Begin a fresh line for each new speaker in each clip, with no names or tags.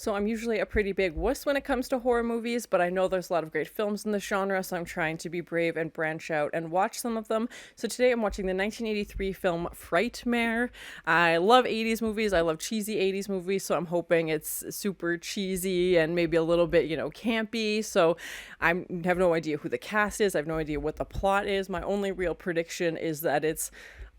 So I'm usually a pretty big wuss when it comes to horror movies, but I know there's a lot of great films in the genre, so I'm trying to be brave and branch out and watch some of them. So today I'm watching the 1983 film Frightmare. I love 80s movies. I love cheesy 80s movies, so I'm hoping it's super cheesy and maybe a little bit, campy. So I have no idea who the cast is. I have no idea what the plot is. My only real prediction is that it's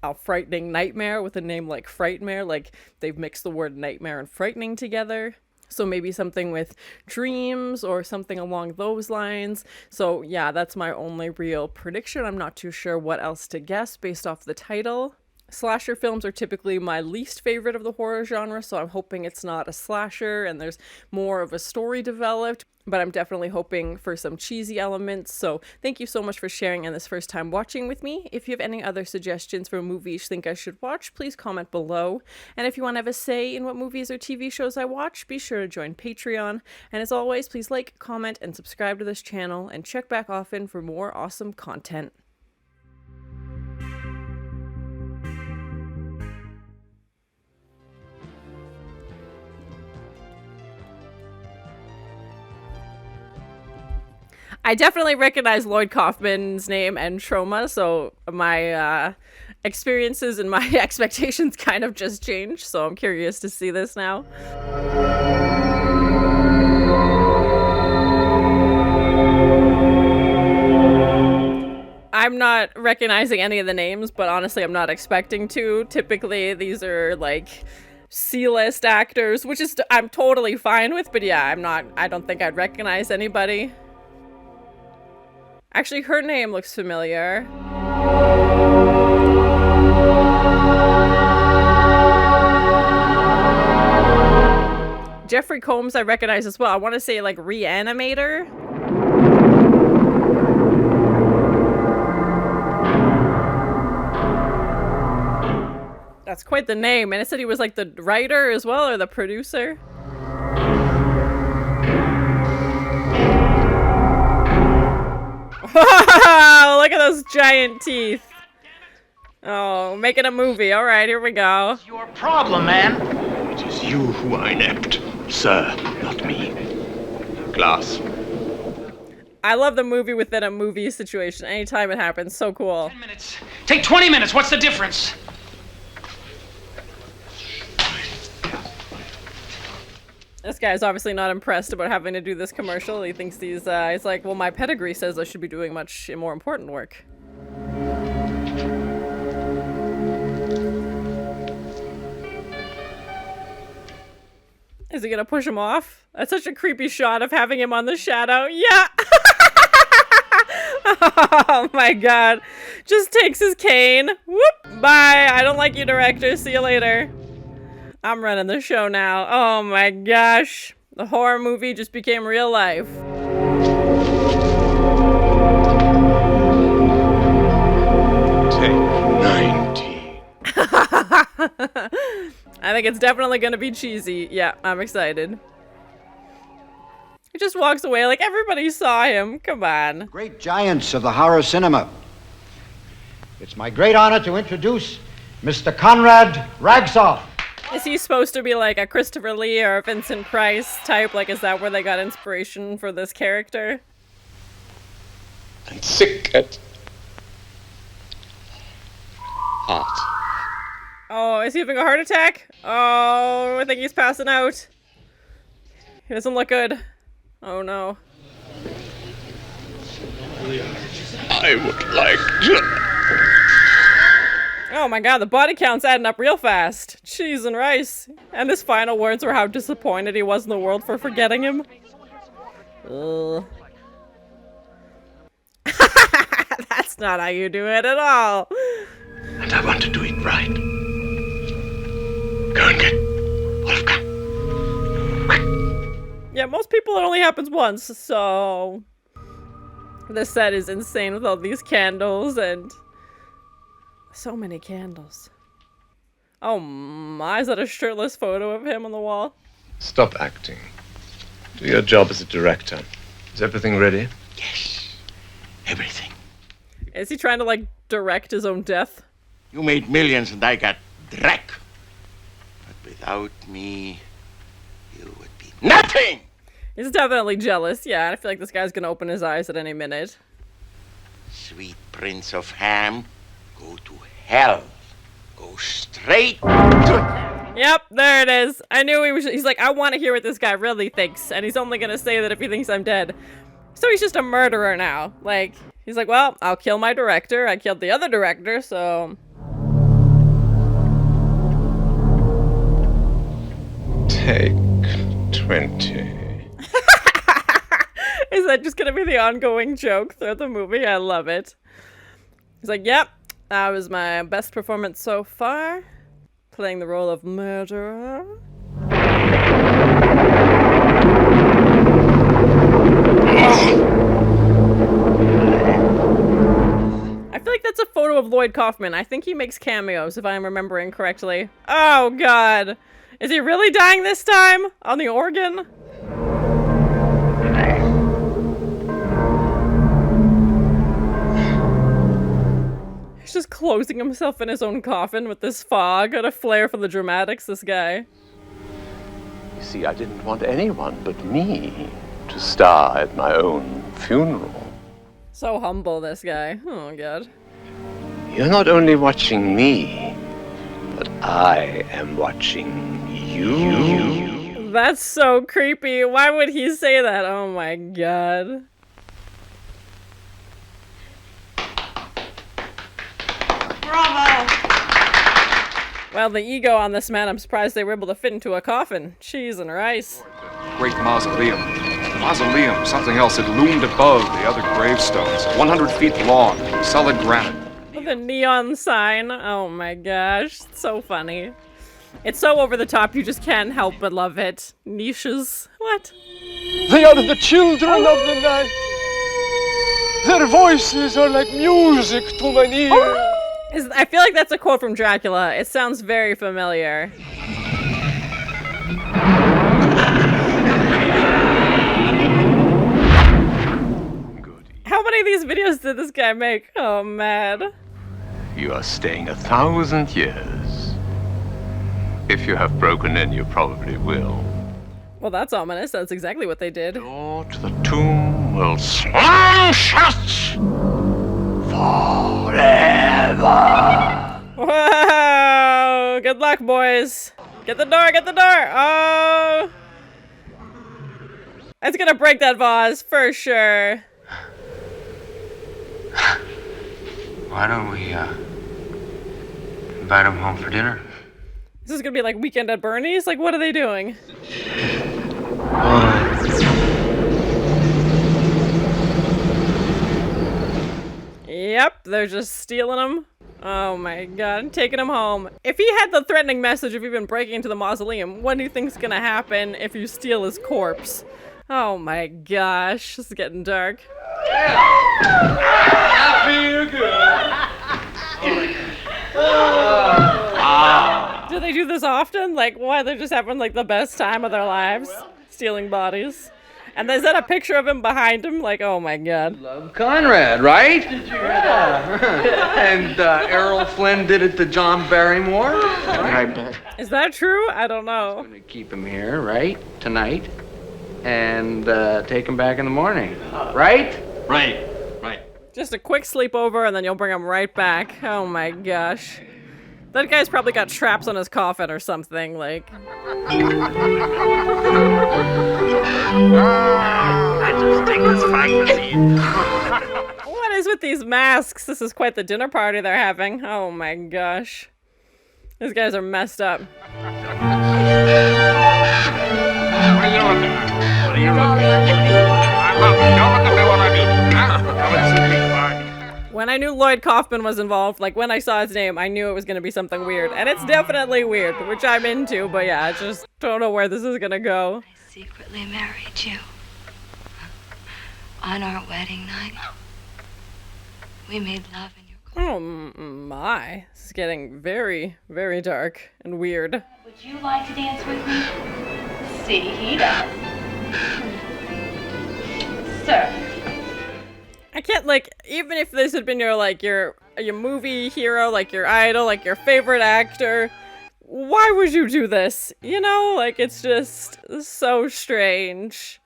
a frightening nightmare with a name like Frightmare. Like they've mixed the word nightmare and frightening together. So maybe something with dreams or something along those lines. So yeah, that's my only real prediction. I'm not too sure what else to guess based off the title. Slasher films are typically my least favorite of the horror genre, so I'm hoping it's not a slasher and there's more of a story developed, but I'm definitely hoping for some cheesy elements. So thank you so much for sharing and this first time watching with me. If you have any other suggestions for movies you think I should watch, please comment below. And if you want to have a say in what movies or TV shows I watch, be sure to join Patreon. And as always, please like, comment, and subscribe to this channel, and check back often for more awesome content. I definitely recognize Lloyd Kaufman's name and Trauma, so my experiences and my expectations kind of just changed, so I'm curious to see this now. I'm not recognizing any of the names, but honestly, I'm not expecting to. Typically, these are like C-list actors, which is I'm totally fine with, but yeah, I don't think I'd recognize anybody. Actually, her name looks familiar. Jeffrey Combs I recognize as well. I want to say like Reanimator. That's quite the name. And it said he was like the writer as well, or the producer. Look at those giant teeth. Oh, making a movie. All right, here we go.
It's your problem, man.
It is you who are inept, sir, not me. Glass.
I love the movie within a movie situation. Anytime it happens, so cool.
10 minutes. Take 20 minutes. What's the difference?
This guy's obviously not impressed about having to do this commercial. He thinks he's like, well, my pedigree says I should be doing much more important work. Is he gonna push him off? That's such a creepy shot of having him on the shadow. Yeah! Oh my god. Just takes his cane. Whoop! Bye! I don't like you, director. See you later. I'm running the show now. Oh my gosh. The horror movie just became real life.
Take 19.
I think it's definitely gonna be cheesy. Yeah, I'm excited. He just walks away like everybody saw him. Come on.
Great giants of the horror cinema. It's my great honor to introduce Mr. Conrad Ragsoff.
Is he supposed to be like a Christopher Lee or a Vincent Price type? Like, is that where they got inspiration for this character?
And sick at heart.
Oh, is he having a heart attack? Oh, I think he's passing out. He doesn't look good. Oh no.
I would like to...
Oh my god, the body count's adding up real fast. Cheese and rice. And his final words were how disappointed he was in the world for forgetting him. Ugh. That's not how you do it at all.
And I want to do it right. Go and get Wolfgang.
Yeah, most people it only happens once, so... This set is insane with all these candles and... So many candles. Oh my, is that a shirtless photo of him on the wall?
Stop acting. Do your job as a director. Is everything ready?
Yes, everything.
Is he trying to, like, direct his own death?
You made millions and I got dreck. But without me, you would be Nothing!
He's definitely jealous. Yeah, I feel like this guy's gonna open his eyes at any minute.
Sweet Prince of Ham, go to hell. Go straight to...
Yep, there it is. I knew he was. He's like, I want to hear what this guy really thinks, and he's only gonna say that if he thinks I'm dead. So he's just a murderer now. Like, he's like, well, I'll kill my director. I killed the other director, so...
Take 20.
Is that just gonna be the ongoing joke throughout the movie? I love it. He's like, yep, that was my best performance so far. Playing the role of murderer. I feel like that's a photo of Lloyd Kaufman. I think he makes cameos, if I'm remembering correctly. Oh, God. Is he really dying this time? On the organ? He's just closing himself in his own coffin with this fog. Got a flair for the dramatics, this guy.
You see, I didn't want anyone but me to star at my own funeral.
So humble, this guy. Oh, God.
You're not only watching me, but I am watching you.
That's so creepy. Why would he say that? Oh, my God.
Bravo!
Well, the ego on this man, I'm surprised they were able to fit into a coffin. Cheese and rice.
Great mausoleum. Mausoleum, something else. It loomed above the other gravestones. 100 feet long, solid granite.
With a neon sign. Oh my gosh. It's so funny. It's so over the top, you just can't help but love it. Niches. What?
They are the children of the night. Their voices are like music to my ears.
I feel like that's a quote from Dracula. It sounds very familiar. How many of these videos did this guy make? Oh, man.
You are staying 1,000 years. If you have broken in, you probably will.
Well, that's ominous. That's exactly what they did.
Door to the tomb will slam shut forever.
Whoa! Good luck, boys. Get the door, get the door! Oh! It's gonna break that vase, for sure.
Why don't we, invite him home for dinner?
This is gonna be like Weekend at Bernie's? Like, what are they doing? Yep, they're just stealing him. Oh my god, taking him home. If he had the threatening message of even breaking into the mausoleum, what do you think's gonna happen if you steal his corpse? Oh my gosh, this is getting dark.
I feel good.
Do they do this often? Like, why? They're just having like the best time of their lives, stealing bodies. And is that a picture of him behind him? Like, oh my god.
Love Conrad, right? Did you And Errol Flynn did it to John Barrymore. Right.
Is that true? I don't know.
I'm gonna keep him here, right? Tonight. And take him back in the morning. Right?
Right.
Just a quick sleepover and then you'll bring him right back. Oh my gosh. That guy's probably got traps on his coffin or something, like.
I just take this fantasy.
What is with these masks? This is quite the dinner party they're having. Oh my gosh. These guys are messed up.
What are you looking at? What are you looking at? Don't look at me when I do.
When I knew Lloyd Kaufman was involved, like when I saw his name, I knew it was going to be something weird. And it's definitely weird, which I'm into, but yeah, I just don't know where this is going to go.
I secretly married you. On our wedding night, we made love in your closet.
Oh my. This is getting very, very dark and weird.
Would you like to dance with me? See, he does. Sir.
I can't, like, even if this had been your movie hero, like your idol, like your favorite actor, why would you do this? You know, like, it's just so strange.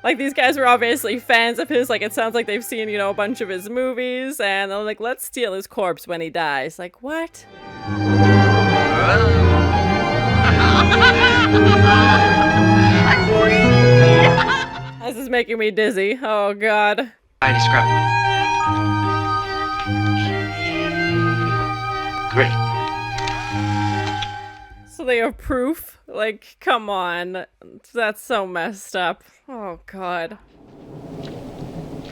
Like, these guys were obviously fans of his. Like, it sounds like they've seen, you know, a bunch of his movies. And they're like, let's steal his corpse when he dies. Like, what? This is making me dizzy. Oh, God.
I describe. Great.
So they have proof? Like, come on. That's so messed up. Oh, God.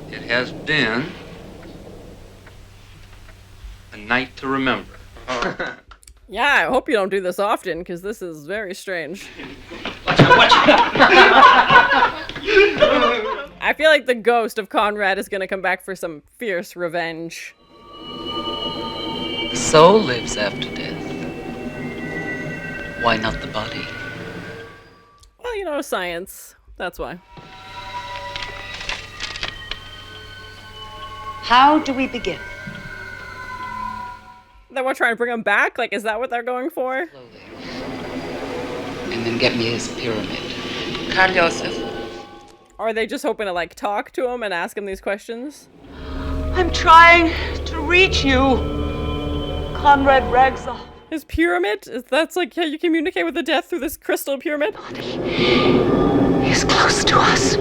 It has been a night to remember.
Yeah, I hope you don't do this often, because this is very strange. I feel like the ghost of Conrad is gonna come back for some fierce revenge.
The soul lives after death. Why not the body?
Well, you know, science. That's why.
How do we begin?
Then we're trying to bring him back? Like, is that what they're going for?
Slowly. And then get me his pyramid. Karl Joseph.
Or are they just hoping to, like, talk to him and ask him these questions?
I'm trying to reach you, Conrad Ragzal.
His pyramid? That's like how you communicate with the death through this crystal pyramid?
He's close to us.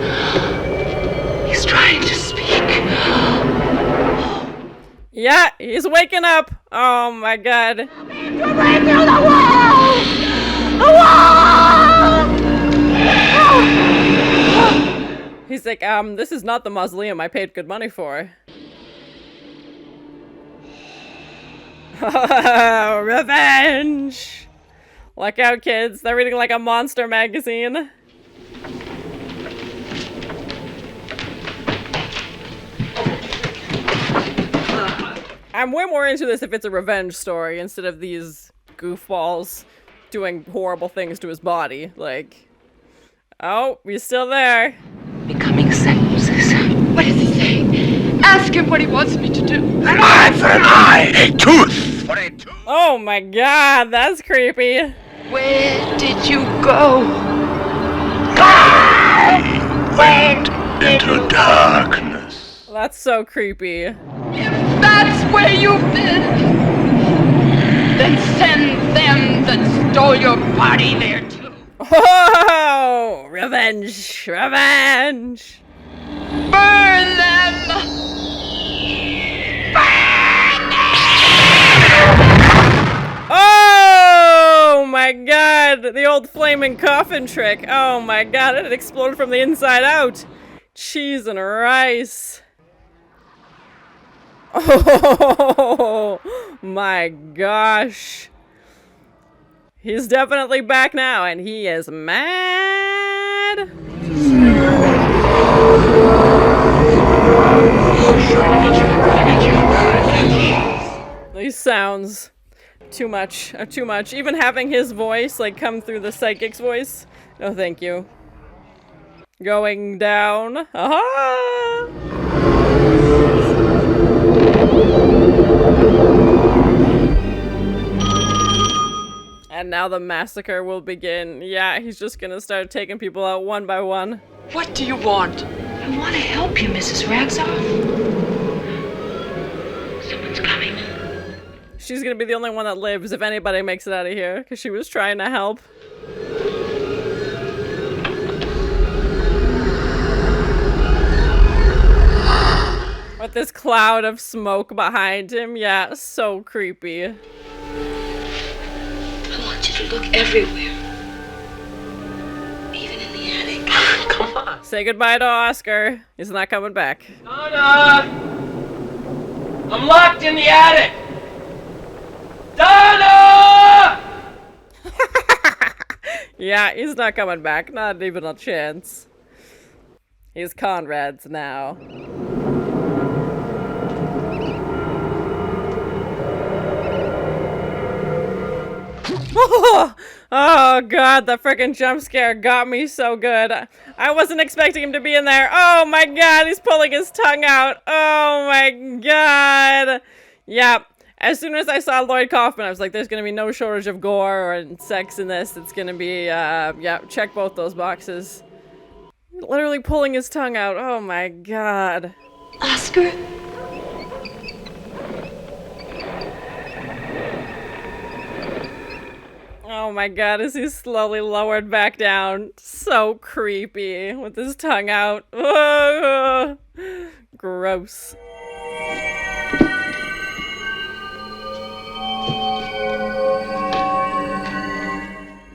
He's trying to speak.
Yeah, he's waking up. Oh my God.
Break through the wall! The wall!
He's like, this is not the mausoleum I paid good money for. Revenge! Look out, kids. They're reading like a monster magazine. I'm way more into this if it's a revenge story instead of these goofballs doing horrible things to his body. Like, oh, he's still there.
Becoming sentences. What is he saying? Ask him what he wants me to do.
An eye for an eye, a tooth for a tooth.
Oh my God, that's creepy.
Where did you go?
I went into darkness.
That's so creepy.
If that's where you've been, then send them that stole your body there too.
Oh, revenge, revenge.
Burn them! Burn them!
Oh my God, the old flaming coffin trick. Oh my God, it exploded from the inside out. Cheese and rice. Oh my gosh. He's definitely back now, and he is mad. These sounds too much, too much. Even having his voice like come through the psychic's voice. No, thank you. Going down. Aha! And now the massacre will begin. Yeah, he's just gonna start taking people out one by one.
What do you want?
I want to help you, Mrs. Ragzal. Someone's coming.
She's gonna be the only one that lives if anybody makes it out of here, because she was trying to help. With this cloud of smoke behind him, yeah, so creepy.
I want you to look everywhere. Even in the attic.
Come on.
Say goodbye to Oscar. He's not coming back.
Donna! I'm locked in the attic! Donna!
Yeah, he's not coming back. Not even a chance. He's Conrad's now. Oh God, the freaking jump scare got me so good. I wasn't expecting him to be in there. Oh my God, he's pulling his tongue out. Oh my God. Yeah, As soon as I saw Lloyd Kaufman, I was like, there's gonna be no shortage of gore or sex in this. It's gonna be, yeah, check both those boxes. Literally pulling his tongue out. Oh my god.
Oscar?
Oh my god, as he's slowly lowered back down. So creepy with his tongue out. Ugh. Gross.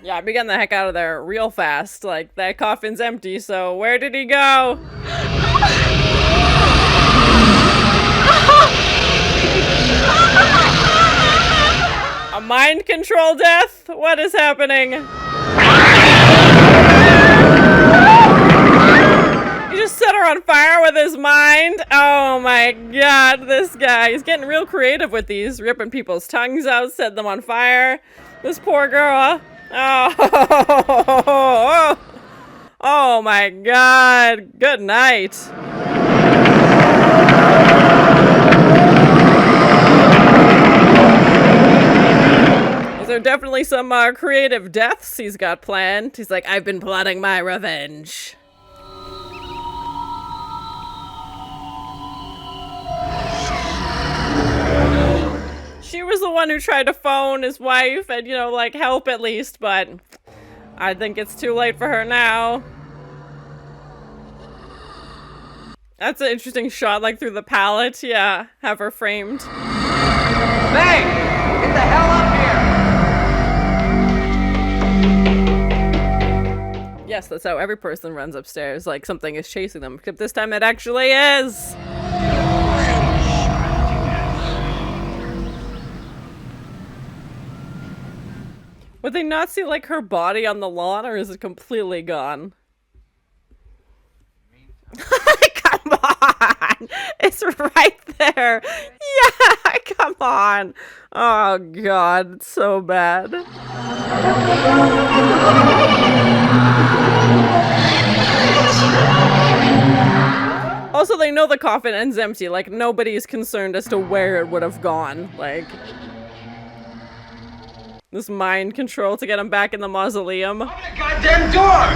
Yeah, be getting the heck out of there real fast. Like, that coffin's empty, so where did he go? A mind control death? What is happening? He just set her on fire with his mind? Oh my god, this guy. He's getting real creative with these. Ripping people's tongues out, setting them on fire. This poor girl. Oh, oh my god. Good night. There are definitely some creative deaths he's got planned. He's like, I've been plotting my revenge. She was the one who tried to phone his wife and, you know, like, help at least, but I think it's too late for her now. That's an interesting shot, like, through the palette. Yeah, have her framed.
Meg! Get the hell up here!
Yes, that's how every person runs upstairs, like something is chasing them, except this time it actually is! Would they not see, like, her body on the lawn, or is it completely gone? Come on! It's right there! Yeah, come on! Oh god, it's so bad. Also, they know the coffin ends empty, like, nobody's concerned as to where it would have gone, like... This mind control to get him back in the mausoleum.
Open the goddamn door!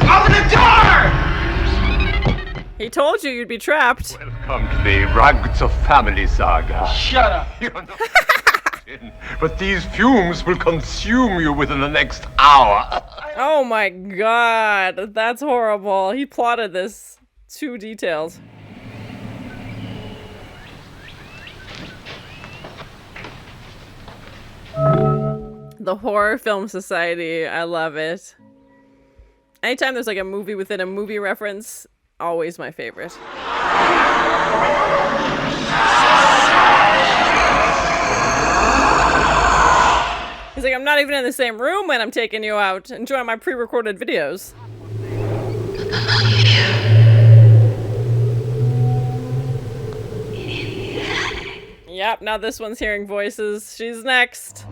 Open the door!
He told you you'd be trapped.
Welcome to the Rags of Family saga.
Shut up!
You're not in, but these fumes will consume you within the next hour.
Oh my god, that's horrible. He plotted this too detailed. The Horror Film Society, I love it. Anytime there's like a movie within a movie reference, always my favorite. He's like, I'm not even in the same room when I'm taking you out. Enjoy my pre-recorded videos. Yep, now this one's hearing voices. She's next.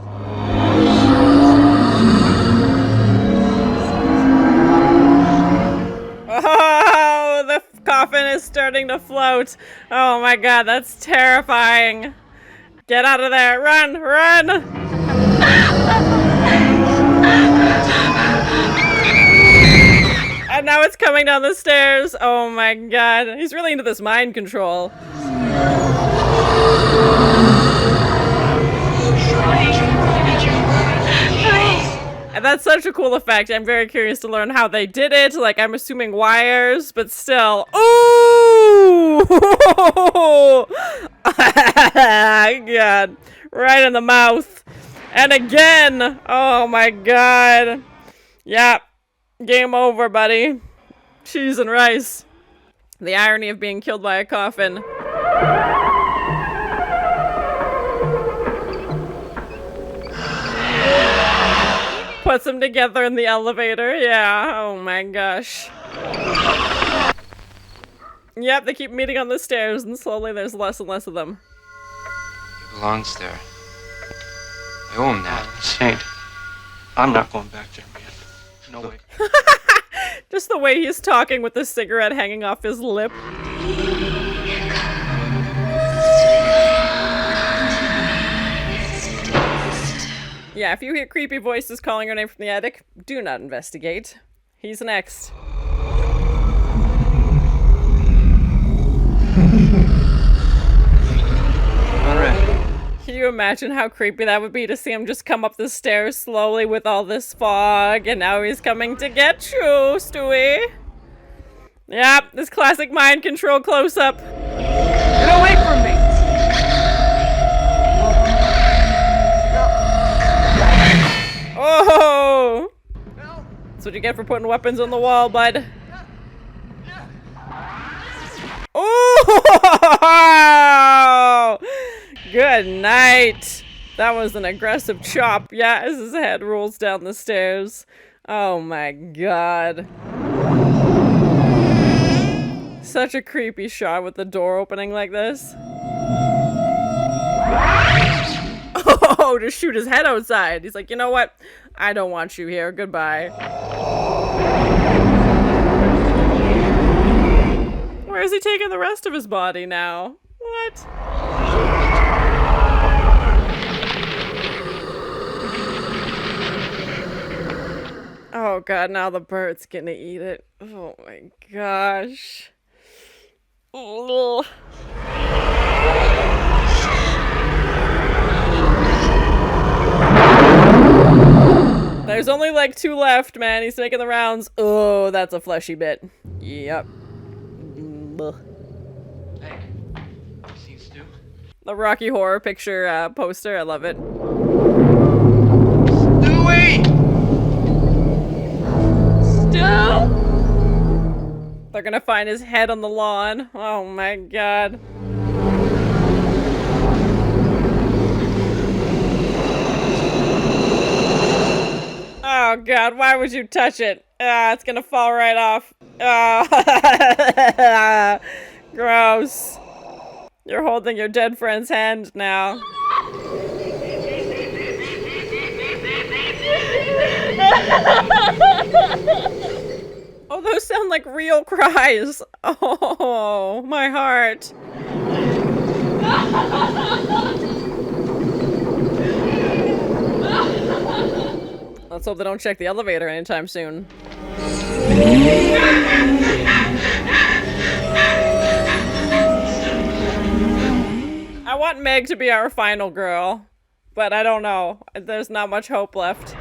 Oh, the coffin is starting to float. Oh my god, that's terrifying. Get out of there. Run, run. And now it's coming down the stairs. Oh my god. He's really into this mind control. And that's such a cool effect. I'm very curious to learn how they did it. Like, I'm assuming wires, but still. Ooh! God. Right in the mouth. And again. Oh my god. Yep. Game over, buddy. Cheese and rice. The irony of being killed by a coffin. Puts them together in the elevator. Yeah. Oh my gosh. Yep, they keep meeting on the stairs, and slowly there's less and less of them.
He belongs there. I owe him that.
Saint, I'm not going back there, man. No way.
Just the way he's talking with the cigarette hanging off his lip. Yeah, if you hear creepy voices calling her name from the attic, do not investigate. He's next. Can you imagine how creepy that would be to see him just come up the stairs slowly with all this fog, and now he's coming to get you, Stewie? Yep, this classic mind control close-up.
Get away from me!
Oh! That's what you get for putting weapons on the wall, bud. Oh! Good night. That was an aggressive chop. Yeah, as his head rolls down the stairs. Oh my god. Such a creepy shot with the door opening like this. Oh, to shoot his head outside. He's like, you know what? I don't want you here. Goodbye. Where is he taking the rest of his body now? What? Oh god, now the bird's gonna eat it. Oh my gosh. Ugh. There's only like 2 left, man. He's making the rounds. Oh, that's a fleshy bit. Yep.
Hey, you seen Stu?
The Rocky Horror Picture poster. I love it.
Stewie! Stu!
They're gonna find his head on the lawn. Oh my god. Oh god, why would you touch it? Ah, it's gonna fall right off. Ah. Gross. You're holding your dead friend's hand now. Oh, those sound like real cries. Oh, my heart. Let's hope they don't check the elevator anytime soon. I want Meg to be our final girl, but I don't know. There's not much hope left.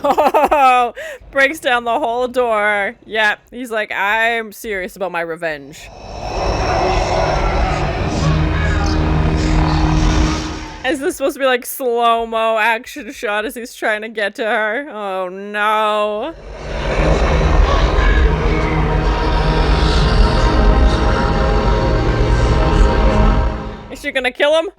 Oh, breaks down the whole door. Yeah, he's like, I'm serious about my revenge. Is this supposed to be like slow-mo action shot as he's trying to get to her? Oh no. Is she gonna kill him?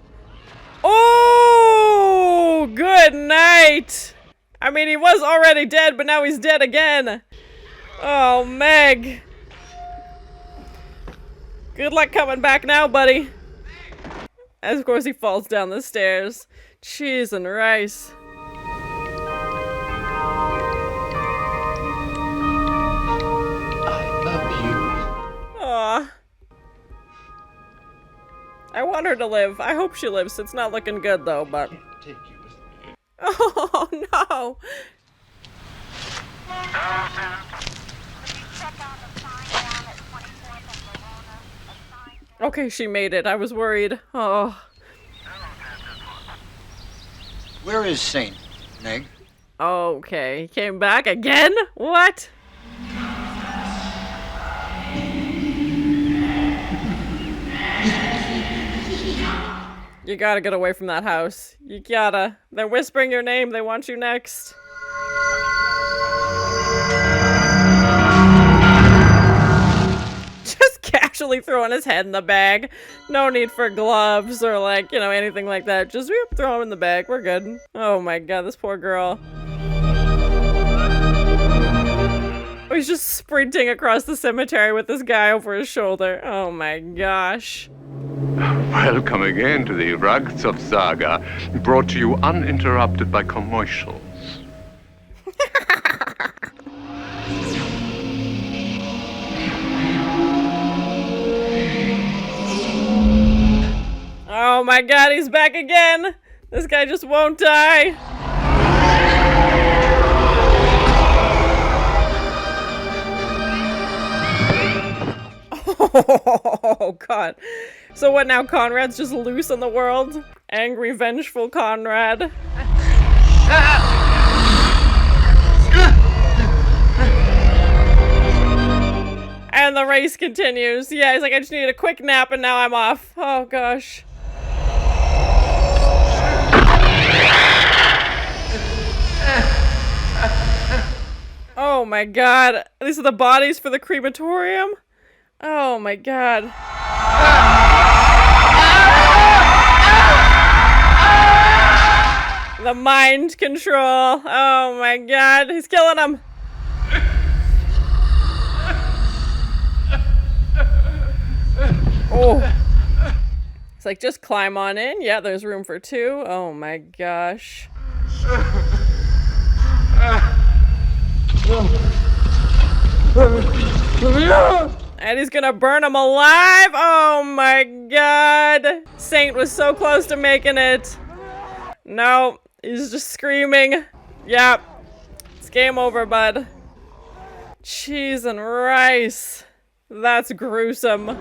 Oh, good night. I mean, he was already dead, but now he's dead again. Oh, Meg. Good luck coming back now, buddy. As of course he falls down the stairs. Cheese and rice.
I love you.
Aw. I want her to live. I hope she lives. It's not looking good though, but... Oh no! Okay, she made it. I was worried. Oh.
Where is Saint, Meg?
Okay, he came back again? What? You gotta get away from that house. You gotta. They're whispering your name. They want you next. Just casually throwing his head in the bag. No need for gloves or like, you know, anything like that. Just whoop, throw him in the bag. We're good. Oh my god, this poor girl. Oh, he's just sprinting across the cemetery with this guy over his shoulder. Oh my gosh.
Welcome again to the Rugs of Saga, brought to you uninterrupted by commercials.
Oh my god, he's back again! This guy just won't die! Oh god. So what now, Conrad's just loose in the world? Angry, vengeful Conrad. And the race continues. Yeah, he's like, I just needed a quick nap and now I'm off. Oh gosh. Oh my god. These are the bodies for the crematorium? Oh my god. The mind control. Oh my god. He's killing him. Oh. It's like, just climb on in. Yeah, there's room for two. Oh my gosh. And he's gonna burn him alive. Oh my god. Saint was so close to making it. No, he's just screaming. Yep. It's game over, bud. Cheese and rice. That's gruesome.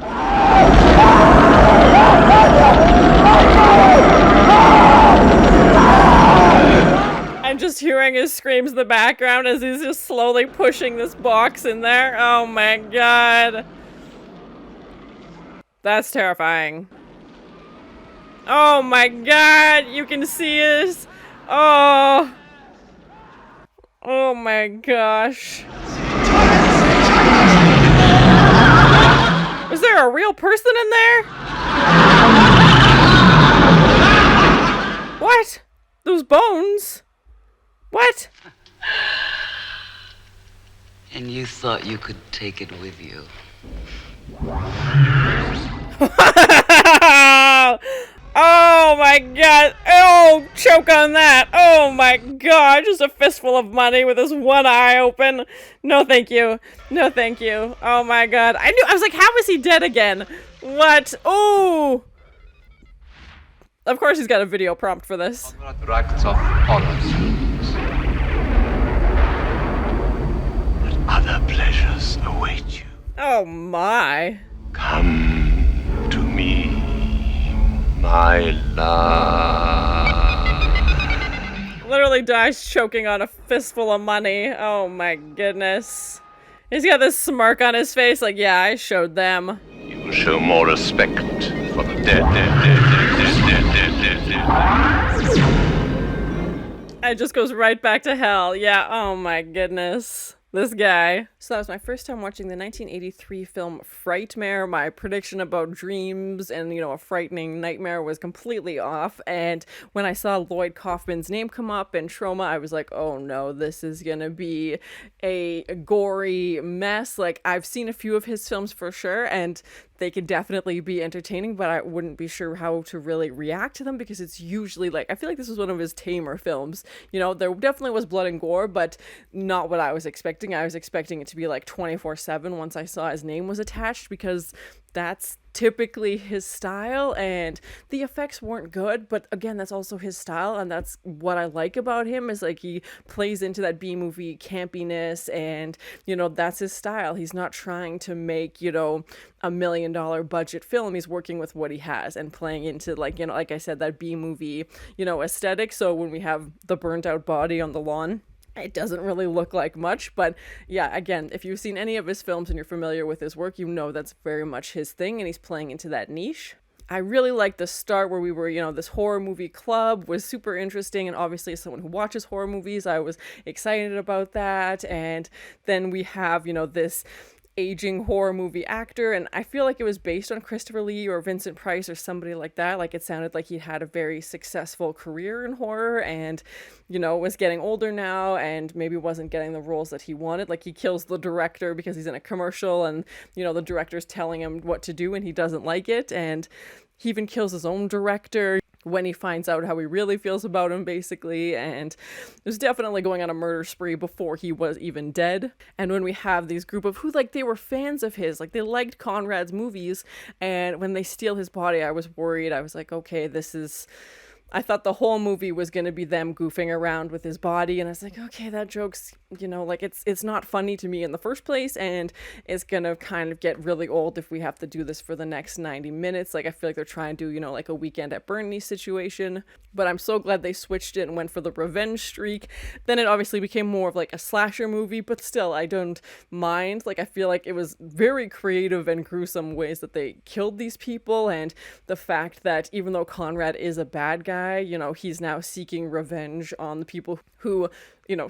I'm just hearing his screams in the background as he's just slowly pushing this box in there. Oh my god. That's terrifying. Oh my god, you can see his... Oh. Oh my gosh. Was there a real person in there? What? Those bones? What?
And you thought you could take it with you.
Oh my god. Oh, choke on that. Oh my god. Just a fistful of money with his one eye open. No thank you. No thank you. Oh my god. I was like, how is he dead again? What? Oh. Of course he's got a video prompt for this.
Other pleasures await you.
Oh my.
Come to me, my love.
Literally dies choking on a fistful of money. Oh my goodness. He's got this smirk on his face like, yeah, I showed them.
You will show more respect for the dead.
And it just goes right back to hell. Yeah, oh my goodness. This guy. So that was my first time watching the 1983 film Frightmare. My prediction about dreams and, you know, a frightening nightmare was completely off. And when I saw Lloyd Kaufman's name come up in Trauma, I was like, oh no, this is gonna be a gory mess. Like, I've seen a few of his films for sure, and they could definitely be entertaining, but I wouldn't be sure how to really react to them because it's usually like, I feel like this was one of his tamer films. You know, there definitely was blood and gore, but not what I was expecting. I was expecting it to be like 24/7 once I saw his name was attached, because that's typically his style, and the effects weren't good, but again, that's also his style, and that's what I like about him, is like he plays into that B-movie campiness, and you know, that's his style. He's not trying to make, you know, $1 million budget film. He's working with what he has and playing into, like, you know, like I said, that B-movie, you know, aesthetic. So when we have the burnt out body on the lawn, it doesn't really look like much, but yeah, again, if you've seen any of his films and you're familiar with his work, you know that's very much his thing, and he's playing into that niche. I really liked the start where we were, you know, this horror movie club was super interesting, and obviously as someone who watches horror movies, I was excited about that. And then we have, you know, this aging horror movie actor, and I feel like it was based on Christopher Lee or Vincent Price or somebody like that. Like, it sounded like he had a very successful career in horror, and you know, was getting older now and maybe wasn't getting the roles that he wanted. Like, he kills the director because he's in a commercial, and you know, the director's telling him what to do and he doesn't like it, and he even kills his own director. when he finds out how he really feels about him, basically, and it was definitely going on a murder spree before he was even dead. And when we have these group of who, like, they were fans of his, like, they liked Conrad's movies, and when they steal his body, I was worried. I was like, okay, I thought the whole movie was going to be them goofing around with his body, and I was like, okay, that joke's, like, it's not funny to me in the first place, and it's going to kind of get really old if we have to do this for the next 90 minutes. Like, I feel like they're trying to do, like a Weekend at Bernie's situation, but I'm so glad they switched it and went for the revenge streak. Then it obviously became more of like a slasher movie, but still, I don't mind. Like, I feel like it was very creative and gruesome ways that they killed these people, and the fact that even though Conrad is a bad guy, he's now seeking revenge on the people who,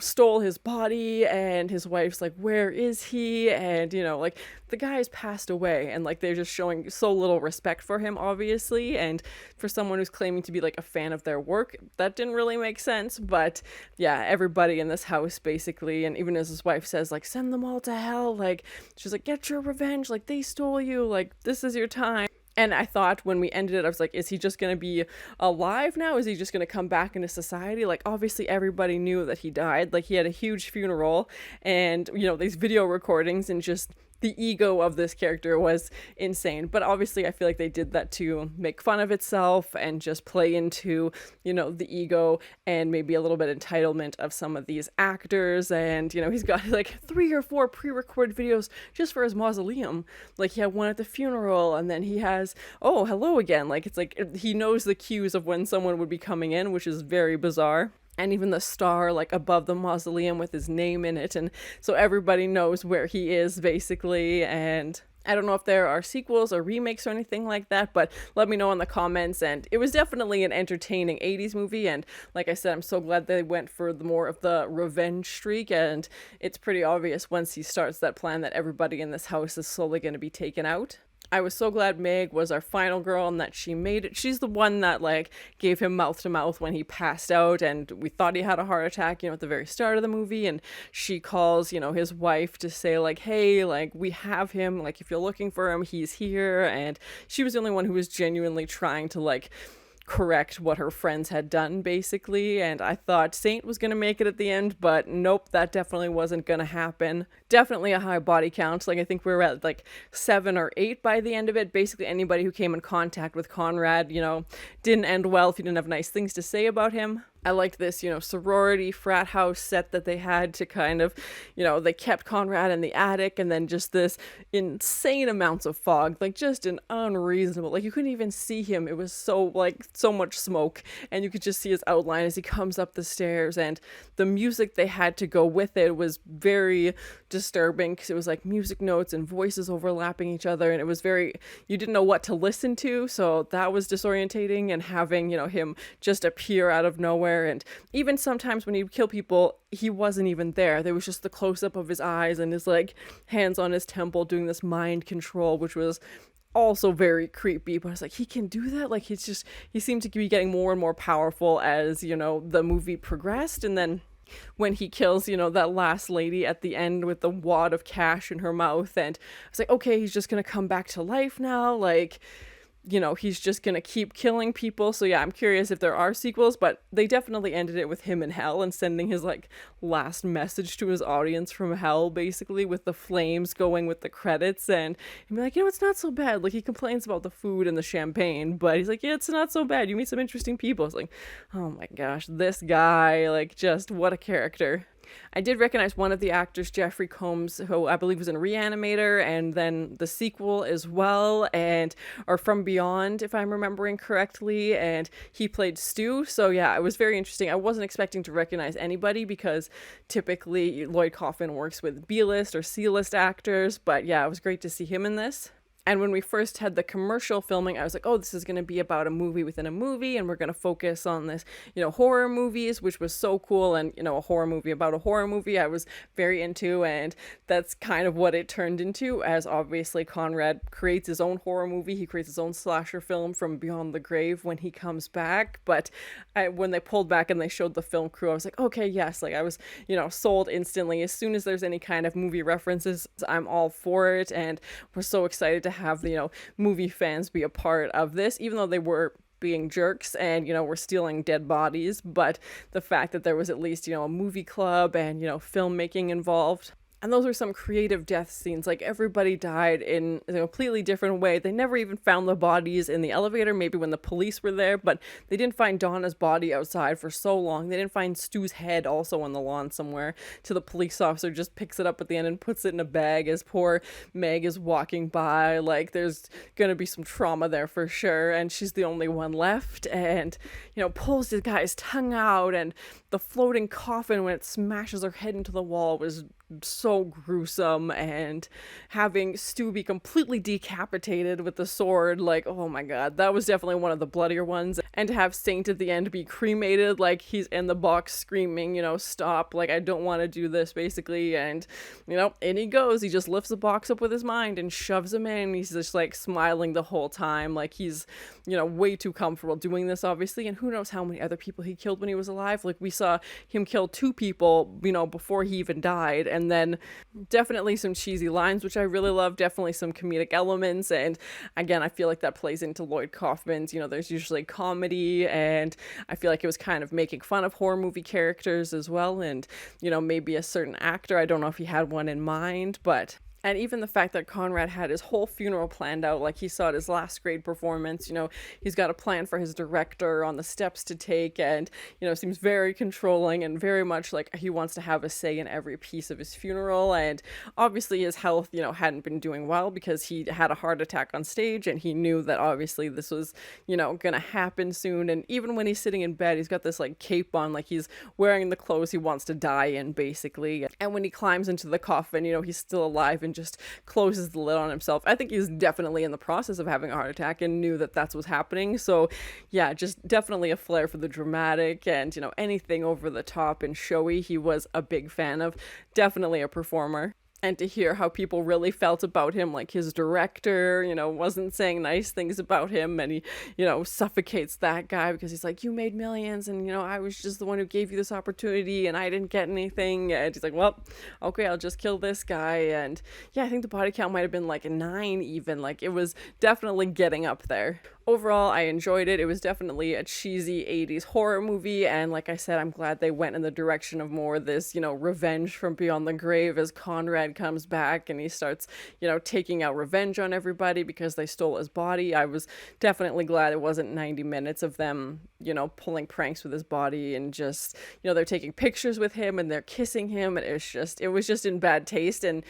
stole his body, and his wife's like, where is he? And, like, the guy's passed away, and like they're just showing so little respect for him, obviously, and for someone who's claiming to be like a fan of their work, that didn't really make sense. But yeah, everybody in this house basically, and even as his wife says, like, send them all to hell, like, she's like, get your revenge, like, they stole you, like, this is your time. And I thought when we ended it, I was like, is he just going to be alive now? Is he just going to come back into society? Like, obviously everybody knew that he died. Like, he had a huge funeral, and, these video recordings, and just the ego of this character was insane. But obviously I feel like they did that to make fun of itself and just play into, the ego and maybe a little bit entitlement of some of these actors. And, he's got like 3 or 4 pre-recorded videos just for his mausoleum. Like, he had one at the funeral, and then he has, oh, hello again. Like, it's like he knows the cues of when someone would be coming in, which is very bizarre. And even the star, like, above the mausoleum with his name in it. And so everybody knows where he is, basically. And I don't know if there are sequels or remakes or anything like that, but let me know in the comments. And it was definitely an entertaining 80s movie. And like I said, I'm so glad they went for the more of the revenge streak. And it's pretty obvious once he starts that plan that everybody in this house is slowly going to be taken out. I was so glad Meg was our final girl and that she made it. She's the one that, like, gave him mouth to mouth when he passed out, and we thought he had a heart attack, at the very start of the movie. And she calls, his wife to say, like, hey, like, we have him, like, if you're looking for him, he's here. And she was the only one who was genuinely trying to, like, correct what her friends had done, basically. And I thought Saint was going to make it at the end, but nope, that definitely wasn't going to happen. Definitely a high body count. Like, I think we were at like 7 or 8 by the end of it. Basically anybody who came in contact with Conrad, didn't end well if you didn't have nice things to say about him. I liked this, sorority frat house set that they had to kind of, they kept Conrad in the attic, and then just this insane amounts of fog, like just an unreasonable, like you couldn't even see him. It was so much smoke, and you could just see his outline as he comes up the stairs, and the music they had to go with it was very disturbing because it was like music notes and voices overlapping each other, and it was you didn't know what to listen to, so that was disorientating. And having, him just appear out of nowhere, and even sometimes when he'd kill people, he wasn't even there. There was just the close-up of his eyes and his like hands on his temple doing this mind control, which was also very creepy. But I was like, he can do that? Like, he seemed to be getting more and more powerful as, the movie progressed. And then when he kills, that last lady at the end with the wad of cash in her mouth, and I was like, okay, he's just gonna come back to life now, like, he's just gonna keep killing people. So yeah, I'm curious if there are sequels, but they definitely ended it with him in hell and sending his like last message to his audience from hell, basically, with the flames going with the credits, and he'd be like, it's not so bad. Like, he complains about the food and the champagne, but he's like, yeah, it's not so bad. You meet some interesting people. It's like, oh my gosh, this guy, like, just what a character. I did recognize one of the actors, Jeffrey Combs, who I believe was in Reanimator, and then the sequel as well, or From Beyond, if I'm remembering correctly, and he played Stu. So yeah, it was very interesting. I wasn't expecting to recognize anybody because typically Lloyd Kaufman works with B-list or C-list actors, but yeah, it was great to see him in this. And when we first had the commercial filming, I was like, oh, this is going to be about a movie within a movie, and we're going to focus on this, horror movies, which was so cool. And, a horror movie about a horror movie I was very into, and that's kind of what it turned into, as obviously Conrad creates his own horror movie. He creates his own slasher film from Beyond the Grave when he comes back. But when they pulled back and they showed the film crew, I was like, okay, yes, like I was, sold instantly. As soon as there's any kind of movie references, I'm all for it. And we're so excited to have movie fans be a part of this, even though they were being jerks and, were stealing dead bodies, but the fact that there was at least, a movie club and, filmmaking involved. And those were some creative death scenes. Like, everybody died in a completely different way. They never even found the bodies in the elevator, maybe when the police were there, but they didn't find Donna's body outside for so long. They didn't find Stu's head also on the lawn somewhere, till the police officer just picks it up at the end and puts it in a bag as poor Meg is walking by. Like, there's gonna be some trauma there for sure, and she's the only one left, and, pulls the guy's tongue out, and the floating coffin when it smashes her head into the wall was so gruesome, and having Stu be completely decapitated with the sword, like, oh my god, that was definitely one of the bloodier ones. And to have Saint at the end be cremated, like he's in the box screaming, stop, like, I don't want to do this, basically, and in he goes. He just lifts the box up with his mind and shoves him in. He's just like smiling the whole time, like he's way too comfortable doing this, obviously, and who knows how many other people he killed when he was alive. Like, we saw him kill 2 people before he even died. And then definitely some cheesy lines, which I really love, definitely some comedic elements, and again, I feel like that plays into Lloyd Kaufman's, there's usually comedy, and I feel like it was kind of making fun of horror movie characters as well, and maybe a certain actor, I don't know if he had one in mind, but... And even the fact that Conrad had his whole funeral planned out, like he saw at his last grade performance, he's got a plan for his director on the steps to take, and, seems very controlling and very much like he wants to have a say in every piece of his funeral. And obviously his health, hadn't been doing well because he had a heart attack on stage, and he knew that obviously this was, gonna happen soon. And even when he's sitting in bed, he's got this like cape on, like he's wearing the clothes he wants to die in, basically. And when he climbs into the coffin, he's still alive and just closes the lid on himself. I think he was definitely in the process of having a heart attack and knew that that's what's happening. So yeah, just definitely a flair for the dramatic and, anything over the top and showy he was a big fan of. Definitely a performer. And to hear how people really felt about him, like his director, wasn't saying nice things about him, and he, suffocates that guy because he's like, you made millions, and, I was just the one who gave you this opportunity, and I didn't get anything. And he's like, well, okay, I'll just kill this guy. And yeah, I think the body count might have been like 9 even. Like, it was definitely getting up there. Overall, I enjoyed it. It was definitely a cheesy 80s horror movie, and like I said, I'm glad they went in the direction of more this, revenge from beyond the grave as Conrad comes back and he starts, taking out revenge on everybody because they stole his body. I was definitely glad it wasn't 90 minutes of them, pulling pranks with his body and just, they're taking pictures with him and they're kissing him, and it was just in bad taste. And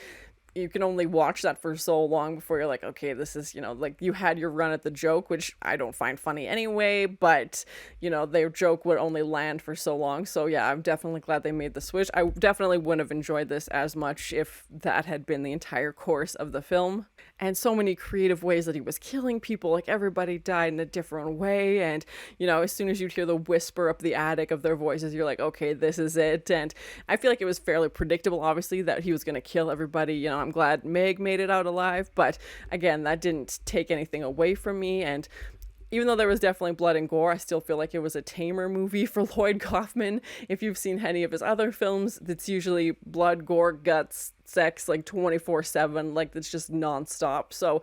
you can only watch that for so long before you're like, okay, this is, like, you had your run at the joke, which I don't find funny anyway, but, their joke would only land for so long. So yeah, I'm definitely glad they made the switch. I definitely wouldn't have enjoyed this as much if that had been the entire course of the film. And so many creative ways that he was killing people, like everybody died in a different way, and, as soon as you'd hear the whisper up the attic of their voices, you're like, okay, this is it. And I feel like it was fairly predictable, obviously, that he was going to kill everybody. I'm glad Meg made it out alive, but again, that didn't take anything away from me. And even though there was definitely blood and gore, I still feel like it was a tamer movie for Lloyd Kaufman. If you've seen any of his other films, it's usually blood, gore, guts, sex, like 24/7, like it's just nonstop. So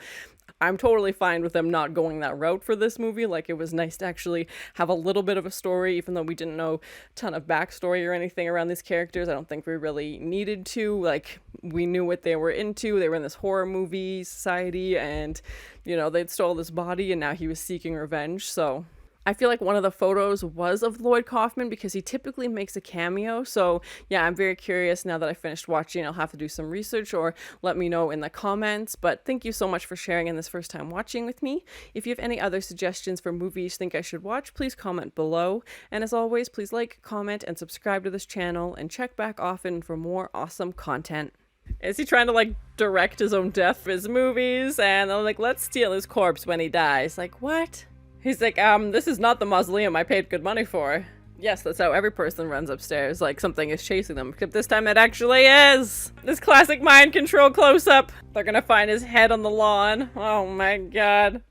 I'm totally fine with them not going that route for this movie. Like, it was nice to actually have a little bit of a story, even though we didn't know a ton of backstory or anything around these characters. I don't think we really needed to. Like, we knew what they were into. They were in this horror movie society, and, they'd stole this body, and now he was seeking revenge. So I feel like one of the photos was of Lloyd Kaufman because he typically makes a cameo. So yeah, I'm very curious now that I finished watching. I'll have to do some research or let me know in the comments. But thank you so much for sharing in this first time watching with me. If you have any other suggestions for movies you think I should watch, please comment below. And as always, please like, comment, and subscribe to this channel, and check back often for more awesome content. Is he trying to direct his own death for his movies? And I'm like, let's steal his corpse when he dies. Like, what? He's like, this is not the mausoleum I paid good money for. Yes, that's how every person runs upstairs, like something is chasing them, except this time it actually is! This classic mind control close-up! They're gonna find his head on the lawn. Oh my god.